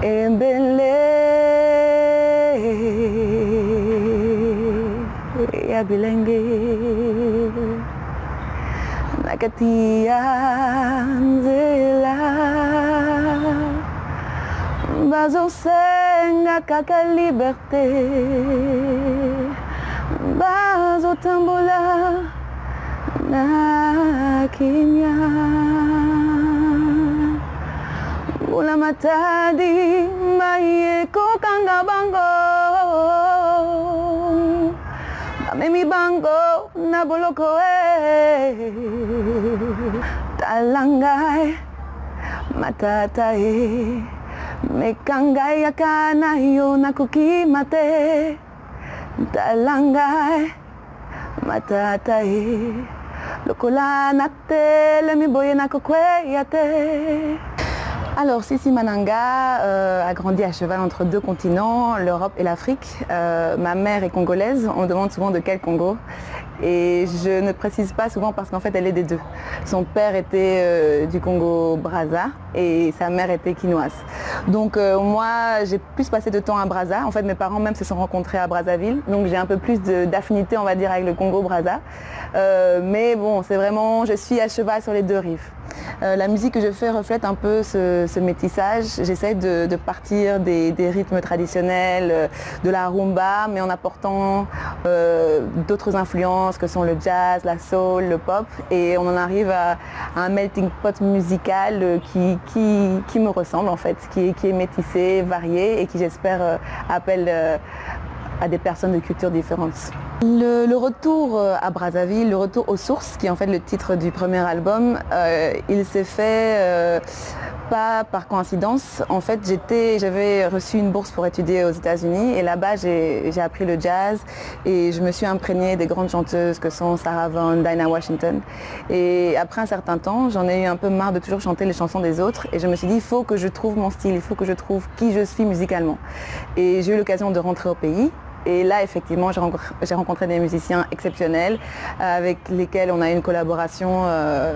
Embele ya bilenge nakatia nzela bazosenga kaka liberté bazotambola na kimya Ula matadi maye kokanga bango Mami bango na boloko Talangai matatae Mekangai akana yo na kukimate Talangai matatae Lokola nate le mi boye na kokweyate Alors, Sissi Mananga a grandi à cheval entre deux continents, l'Europe et l'Afrique. Ma mère est congolaise, on me demande souvent de quel Congo. Et je ne précise pas souvent parce qu'en fait elle est des deux. Son père était du Congo-Brazza et sa mère était quinoise. Donc moi j'ai plus passé de temps à Brazza. En fait mes parents même se sont rencontrés à Brazzaville. Donc j'ai un peu plus d'affinité on va dire avec le Congo-Brazza. Mais bon c'est vraiment, je suis à cheval sur les deux rives. La musique que je fais reflète un peu ce métissage. J'essaie de partir des rythmes traditionnels, de la rumba, mais en apportant d'autres influences que sont le jazz, la soul, le pop. Et on en arrive à un melting pot musical qui me ressemble en fait, qui est métissé, varié et qui j'espère appelle à des personnes de cultures différentes. Le retour à Brazzaville, le retour aux sources, qui est en fait le titre du premier album, il s'est fait pas par coïncidence. En fait, j'avais reçu une bourse pour étudier aux États-Unis et là-bas j'ai appris le jazz et je me suis imprégnée des grandes chanteuses que sont Sarah Vaughan, Dinah Washington. Et après un certain temps, j'en ai eu un peu marre de toujours chanter les chansons des autres et je me suis dit il faut que je trouve mon style, il faut que je trouve qui je suis musicalement. Et j'ai eu l'occasion de rentrer au pays. Et là, effectivement, j'ai rencontré des musiciens exceptionnels avec lesquels on a eu une collaboration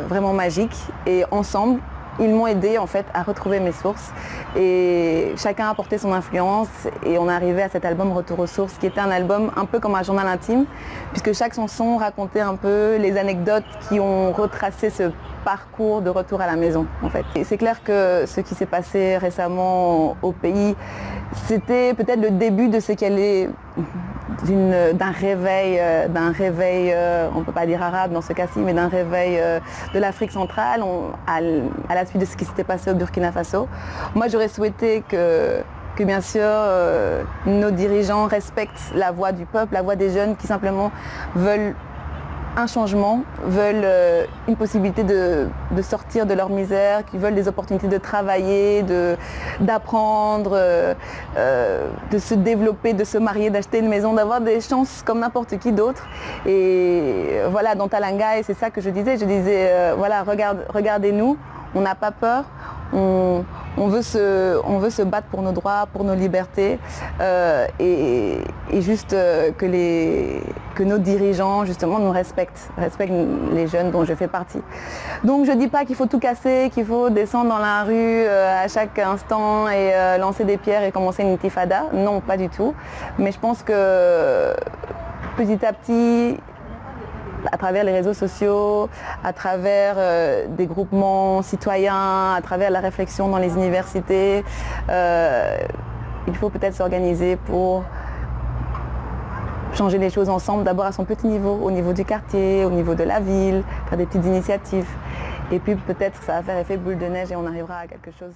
vraiment magique. Et ensemble, ils m'ont aidé en fait à retrouver mes sources. Et chacun a apporté son influence et on est arrivé à cet album Retour aux sources, qui était un album un peu comme un journal intime, puisque chaque chanson racontait un peu les anecdotes qui ont retracé ce parcours de retour à la maison en fait. Et c'est clair que ce qui s'est passé récemment au pays, c'était peut-être le début de ce qu'elle est d'un réveil, on ne peut pas dire arabe dans ce cas-ci, mais d'un réveil de l'Afrique centrale à la suite de ce qui s'était passé au Burkina Faso. Moi j'aurais souhaité que bien sûr nos dirigeants respectent la voix du peuple, la voix des jeunes qui simplement veulent un changement, veulent une possibilité de sortir de leur misère, qui veulent des opportunités de travailler, d'apprendre, de se développer, de se marier, d'acheter une maison, d'avoir des chances comme n'importe qui d'autre. Et voilà, dans Talanga, et c'est ça que je disais, voilà, regardez-nous, on n'a pas peur, on veut se battre pour nos droits, pour nos libertés et juste que nos dirigeants justement nous respectent les jeunes dont je fais partie. Donc je ne dis pas qu'il faut tout casser, qu'il faut descendre dans la rue à chaque instant et lancer des pierres et commencer une intifada. Non, pas du tout. Mais je pense que petit à petit, à travers les réseaux sociaux, à travers des groupements citoyens, à travers la réflexion dans les universités, il faut peut-être s'organiser pour changer les choses ensemble, d'abord à son petit niveau, au niveau du quartier, au niveau de la ville, faire des petites initiatives. Et puis peut-être ça va faire effet boule de neige et on arrivera à quelque chose.